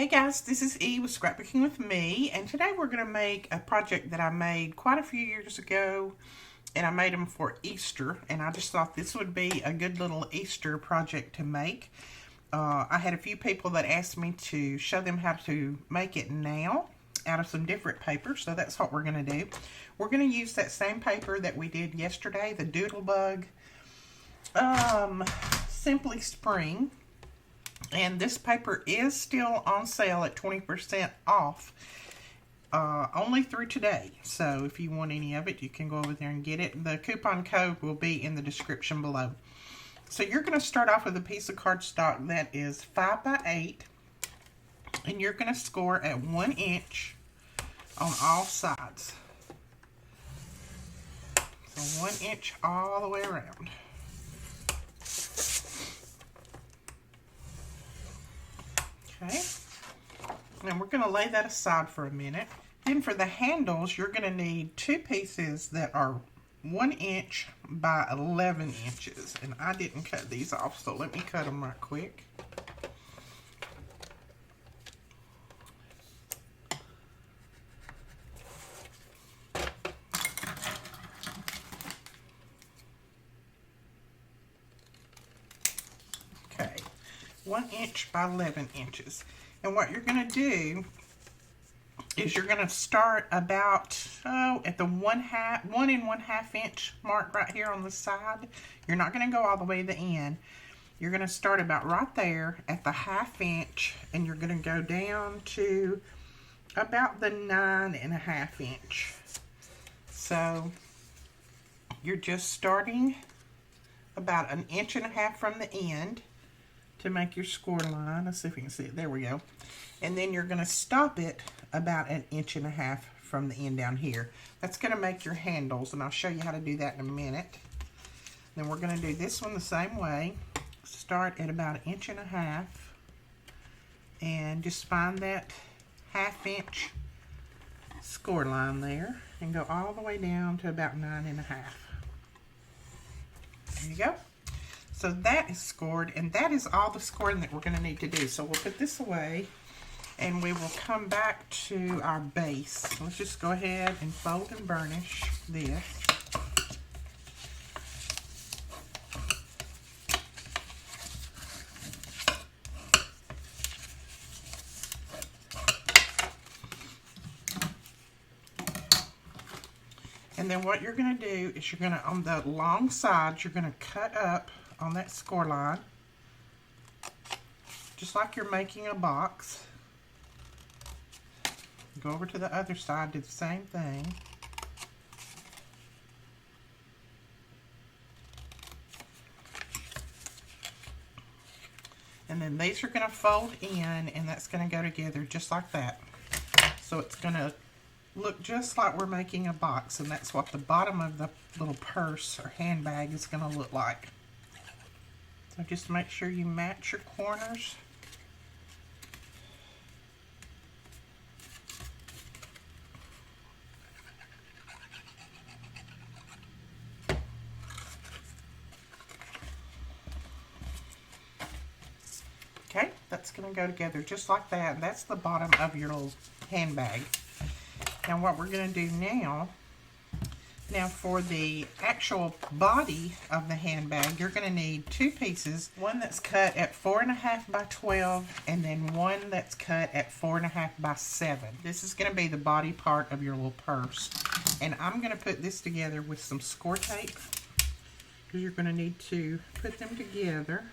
Hey guys, this is E with Scrapbooking with Me, and today we're going to make a project that I made quite a few years ago, and I made them for Easter, and I just thought this would be a good little Easter project to make. I had a few people that asked me to show them how to make it now out of some different paper, so that's what we're going to do. We're going to use that same paper that we did yesterday, the Doodlebug Simply Spring. And this paper is still on sale at 20% off, only through today. So if you want any of it, you can go over there and get it. The coupon code will be in the description below. So you're going to start off with a piece of cardstock that is 5 by 8. And you're going to score at 1 inch on all sides. So 1 inch all the way around. Okay, and we're going to lay that aside for a minute. Then for the handles, you're going to need 2 pieces that are 1 inch by 11 inches. And I didn't cut these off, so let me cut them right quick. Okay, 1 inch by 11 inches. And what you're going to do is you're going to start about at the 1 and 1/2 inch mark right here on the side. You're not going to go all the way to the end. You're going to start about right there at the 1/2 inch, and you're going to go down to about the 9 1/2 inch. So you're just starting about 1.5 inches from the end to make your score line. Let's see if we can see it. There we go. And then you're going to stop it about 1.5 inches from the end down here. That's going to make your handles, and I'll show you how to do that in a minute. Then we're going to do this one the same way. Start at about 1.5 inches and just find that 1/2 inch score line there and go all the way down to about 9 1/2. There you go. So that is scored, and that is all the scoring that we're going to need to do. So we'll put this away, and we will come back to our base. Let's just go ahead and fold and burnish this. And then what you're going to do is you're going to, on the long sides, you're going to cut up on that score line, just like you're making a box. Go over to the other side, do the same thing. And then these are going to fold in, and that's going to go together just like that. So it's going to look just like we're making a box, and that's what the bottom of the little purse or handbag is going to look like. So just make sure you match your corners. Okay, that's going to go together just like that. That's the bottom of your little handbag. Now what we're going to do now for the actual body of the handbag, you're going to need 2 pieces. One that's cut at 4 1/2 by 12, and then one that's cut at 4 1/2 by 7. This is going to be the body part of your little purse. And I'm going to put this together with some score tape, because you're going to need to put them together.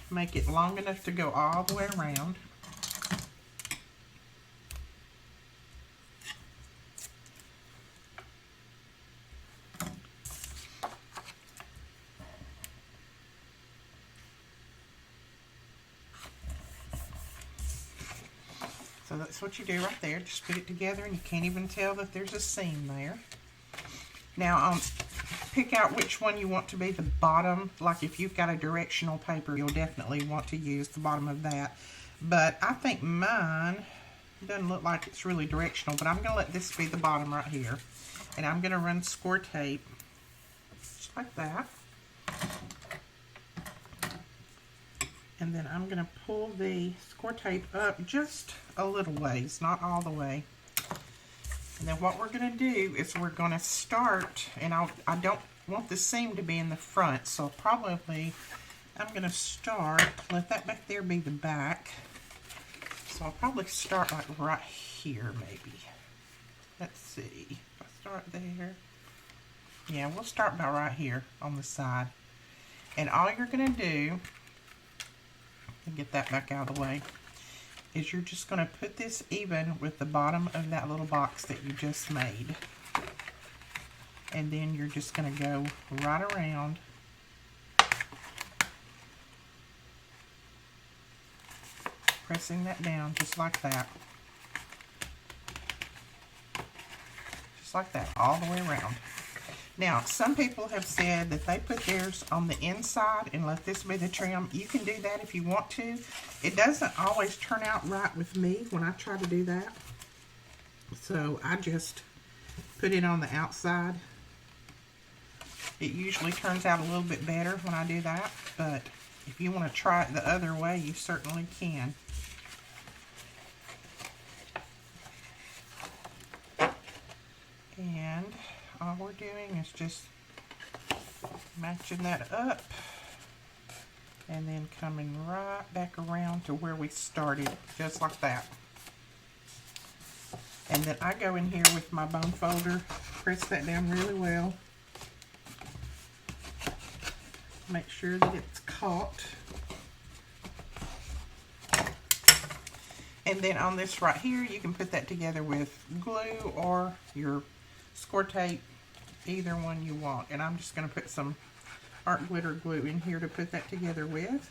Make it long enough to go all the way around. So that's what you do right there. Just put it together, and you can't even tell that there's a seam there. Now, pick out which one you want to be the bottom. Like if you've got a directional paper, you'll definitely want to use the bottom of that. But I think mine doesn't look like it's really directional, but I'm going to let this be the bottom right here. And I'm going to run score tape just like that. And then I'm going to pull the score tape up just a little ways, not all the way. And then what we're going to do is we're going to start, and I don't want the seam to be in the front, so probably I'm going to start, let that back there be the back. So I'll probably start like right here maybe. Let's see, if I start there. Yeah, we'll start about right here on the side. And all you're going to do, and get that back out of the way, is you're just going to put this even with the bottom of that little box that you just made. And then you're just going to go right around. Pressing that down just like that. Just like that, all the way around. Now, some people have said that they put theirs on the inside and let this be the trim. You can do that if you want to. It doesn't always turn out right with me when I try to do that. So I just put it on the outside. It usually turns out a little bit better when I do that, but if you want to try it the other way, you certainly can. And all we're doing is just matching that up and then coming right back around to where we started, just like that. And then I go in here with my bone folder, press that down really well, make sure that it's caught. And then on this right here, you can put that together with glue or your score tape, either one you want. And I'm just going to put some art glitter glue in here to put that together with.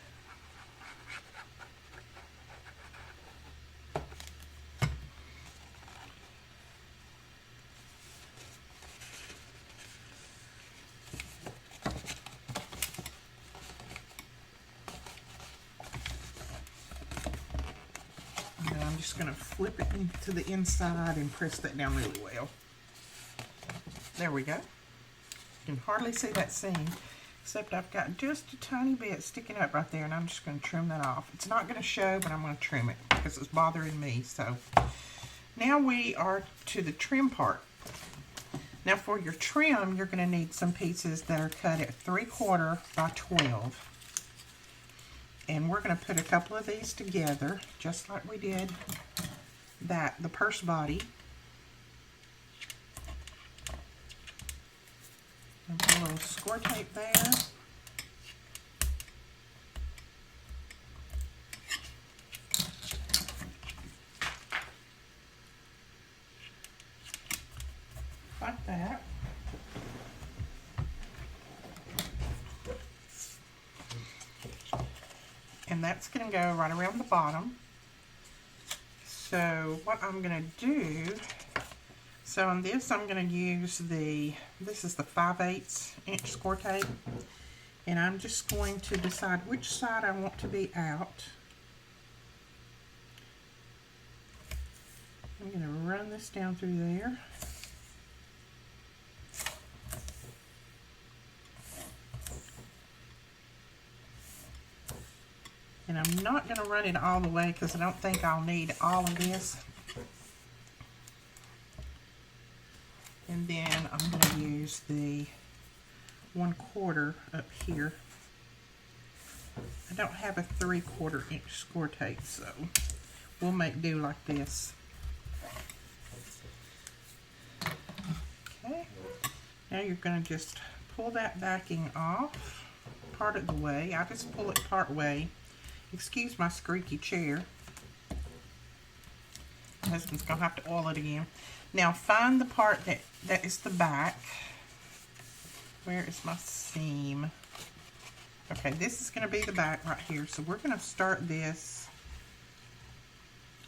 And I'm just going to flip it into the inside and press that down really well. There we go. You can hardly see that seam, except I've got just a tiny bit sticking up right there, and I'm just going to trim that off. It's not going to show, but I'm going to trim it because it's bothering me. So now we are to the trim part. Now for your trim, you're going to need some pieces that are cut at 3/4 by 12. And we're going to put a couple of these together, just like we did the purse body. And put a little score tape there. Like that. And that's going to go right around the bottom. So what I'm going to do, so on this I'm going to use this is the 5/8 inch score tape. And I'm just going to decide which side I want to be out. I'm going to run this down through there. And I'm not going to run it all the way because I don't think I'll need all of this. And then I'm going to use the 1/4 up here. I don't have a 3/4 inch score tape, so we'll make do like this. Okay. Now you're going to just pull that backing off part of the way. I just pull it part way. Excuse my squeaky chair. My husband's going to have to oil it again. Now find the part that is the back. Where is my seam? Okay, this is going to be the back right here. So we're going to start this.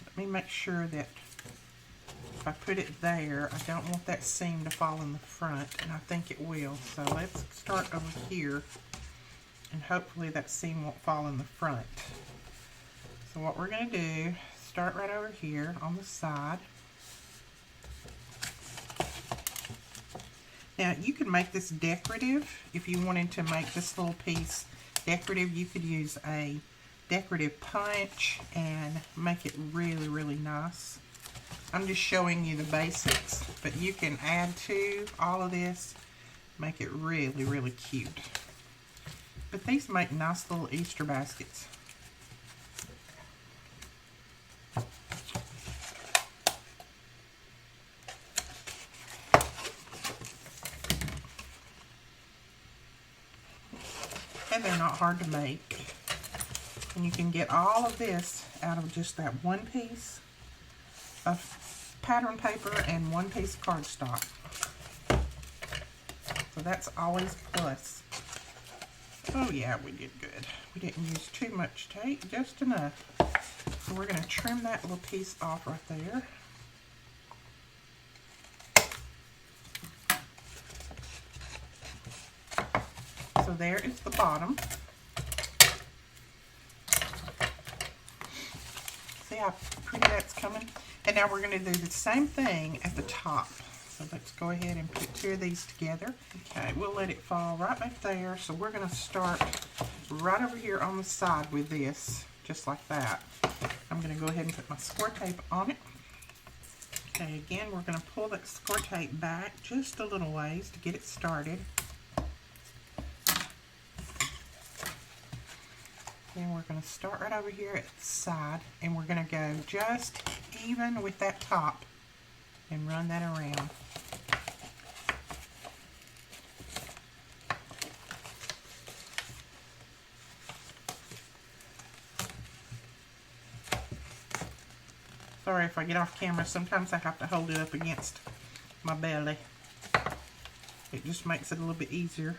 Let me make sure that if I put it there, I don't want that seam to fall in the front, and I think it will. So let's start over here, and hopefully that seam won't fall in the front. So what we're going to do, start right over here on the side. Now you could make this decorative. If you wanted to make this little piece decorative, you could use a decorative punch and make it really, really nice. I'm just showing you the basics, but you can add to all of this, make it really, really cute. But these make nice little Easter baskets. And they're not hard to make. And you can get all of this out of just that one piece of pattern paper and one piece of cardstock. So that's always a plus. Oh yeah, we did good. We didn't use too much tape, just enough. So we're going to trim that little piece off right there. So there is the bottom. See how pretty that's coming? And now we're going to do the same thing at the top. So let's go ahead and put two of these together. Okay, we'll let it fall right back there. So we're going to start right over here on the side with this, just like that. I'm going to go ahead and put my score tape on it. Okay, again, we're going to pull that score tape back just a little ways to get it started. Then we're going to start right over here at the side, and we're going to go just even with that top and run that around. Sorry if I get off camera, sometimes I have to hold it up against my belly. It just makes it a little bit easier.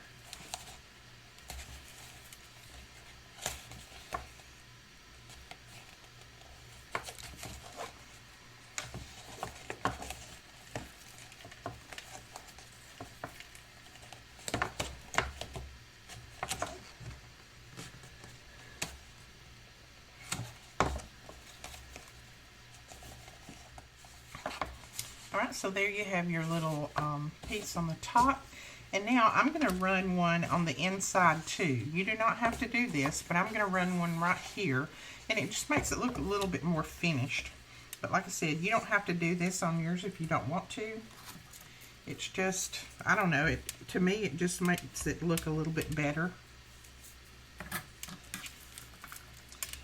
Alright, so there you have your little piece on the top. And now I'm going to run one on the inside too. You do not have to do this, but I'm going to run one right here. And it just makes it look a little bit more finished. But like I said, you don't have to do this on yours if you don't want to. It's just, I don't know, to me it just makes it look a little bit better.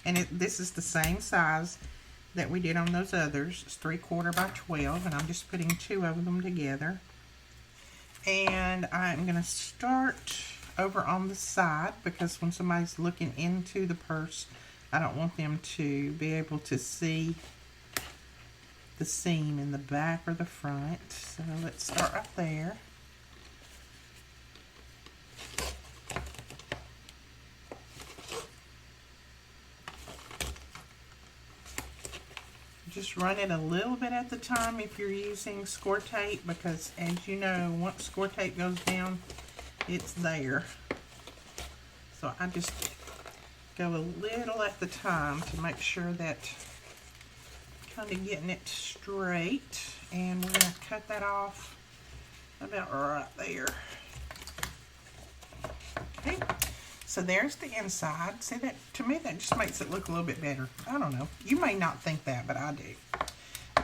And this is the same size that we did on those others. It's 3/4 by 12, and I'm just putting two of them together. And I'm going to start over on the side, because when somebody's looking into the purse, I don't want them to be able to see the seam in the back or the front. So let's start right there. Just run it a little bit at the time if you're using score tape, because as you know, once score tape goes down, it's there. So I just go a little at the time to make sure that I'm kind of getting it straight. And we're going to cut that off about right there. Okay. So there's the inside. See, that to me that just makes it look a little bit better. I don't know. You may not think that, but I do.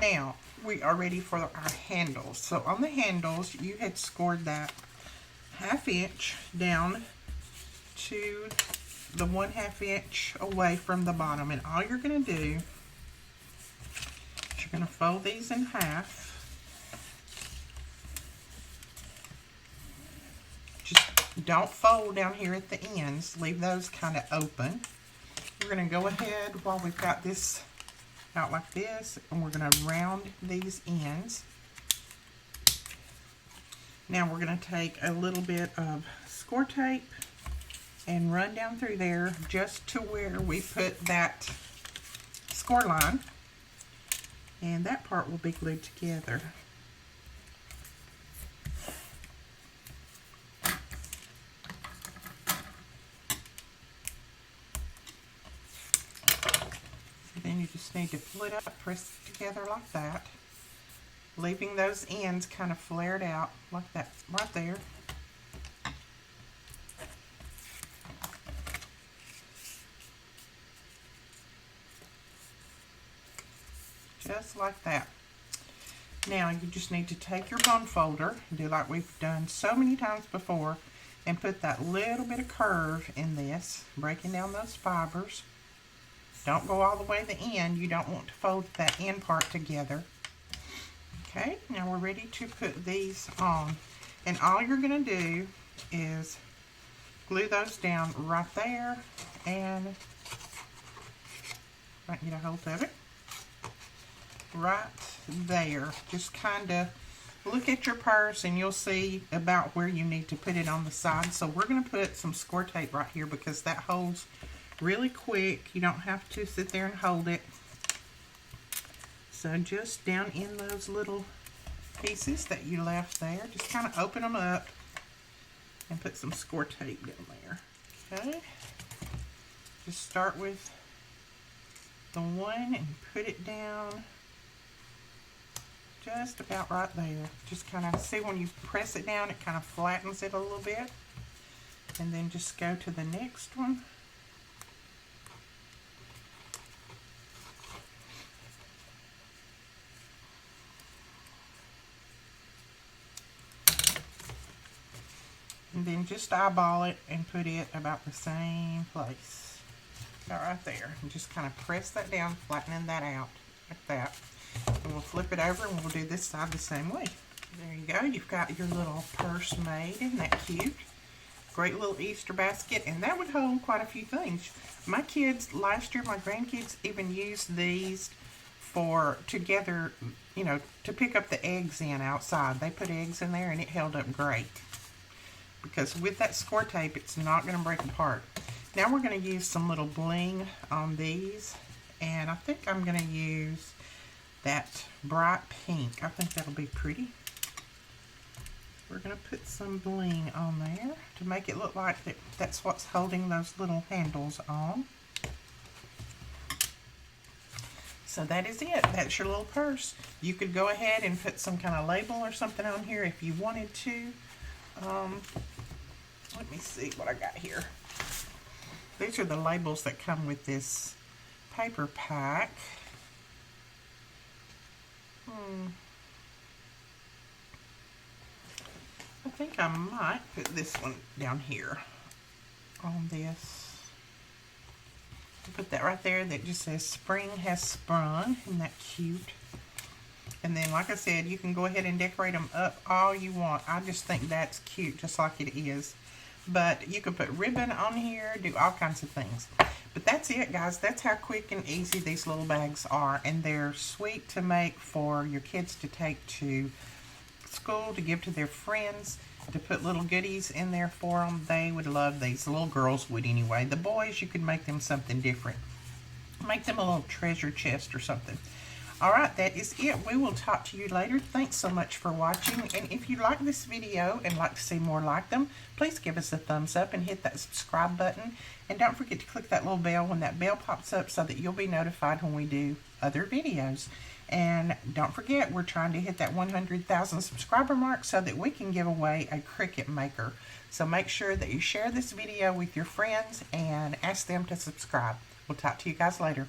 Now we are ready for our handles. So on the handles, you had scored that 1/2 inch down to the 1/2 inch away from the bottom. And all you're going to do is you're going to fold these in half. Don't fold down here at the ends. Leave those kind of open. We're going to go ahead while we've got this out like this, and we're going to round these ends. Now we're going to take a little bit of score tape and run down through there just to where we put that score line. And that part will be glued together. Then you just need to pull it up, press it together like that, leaving those ends kind of flared out like that right there. just like that. Now you just need to take your bone folder, do like we've done so many times before, and put that little bit of curve in this, breaking down those fibers. Don't go all the way to the end. You don't want to fold that end part together. Okay, now we're ready to put these on. And all you're going to do is glue those down right there, and I can get a hold of it. Right there. Just kind of look at your purse and you'll see about where you need to put it on the side. So we're going to put some score tape right here because that holds really quick. You don't have to sit there and hold it. So just down in those little pieces that you left there, just kind of open them up and put some score tape down there. Okay, just start with the one and put it down just about right there. Just kind of see when you press it down, it kind of flattens it a little bit. And then just go to the next one. And then just eyeball it and put it about the same place. About right there. And just kind of press that down, flattening that out like that. And we'll flip it over and we'll do this side the same way. There you go. You've got your little purse made. Isn't that cute? Great little Easter basket. And that would hold quite a few things. My kids, last year, my grandkids even used these to gather, you know, to pick up the eggs in outside. They put eggs in there and it held up great. Because with that score tape, it's not going to break apart. Now we're going to use some little bling on these. And I think I'm going to use that bright pink. I think that'll be pretty. We're going to put some bling on there to make it look like that's what's holding those little handles on. So that is it. That's your little purse. You could go ahead and put some kind of label or something on here if you wanted to. Let me see what I got here. These are the labels that come with this paper pack. I think I might put this one down here on this. Put that right there that just says spring has sprung. Isn't that cute? And then, like I said, you can go ahead and decorate them up all you want. I just think that's cute, just like it is. But you could put ribbon on here, do all kinds of things. But that's it, guys. That's how quick and easy these little bags are. And they're sweet to make for your kids to take to school, to give to their friends, to put little goodies in there for them. They would love these. The little girls would anyway. The boys, you could make them something different. Make them a little treasure chest or something. Alright, that is it. We will talk to you later. Thanks so much for watching. And if you like this video and like to see more like them, please give us a thumbs up and hit that subscribe button. And don't forget to click that little bell when that bell pops up so that you'll be notified when we do other videos. And don't forget, we're trying to hit that 100,000 subscriber mark so that we can give away a Cricut maker. So make sure that you share this video with your friends and ask them to subscribe. We'll talk to you guys later.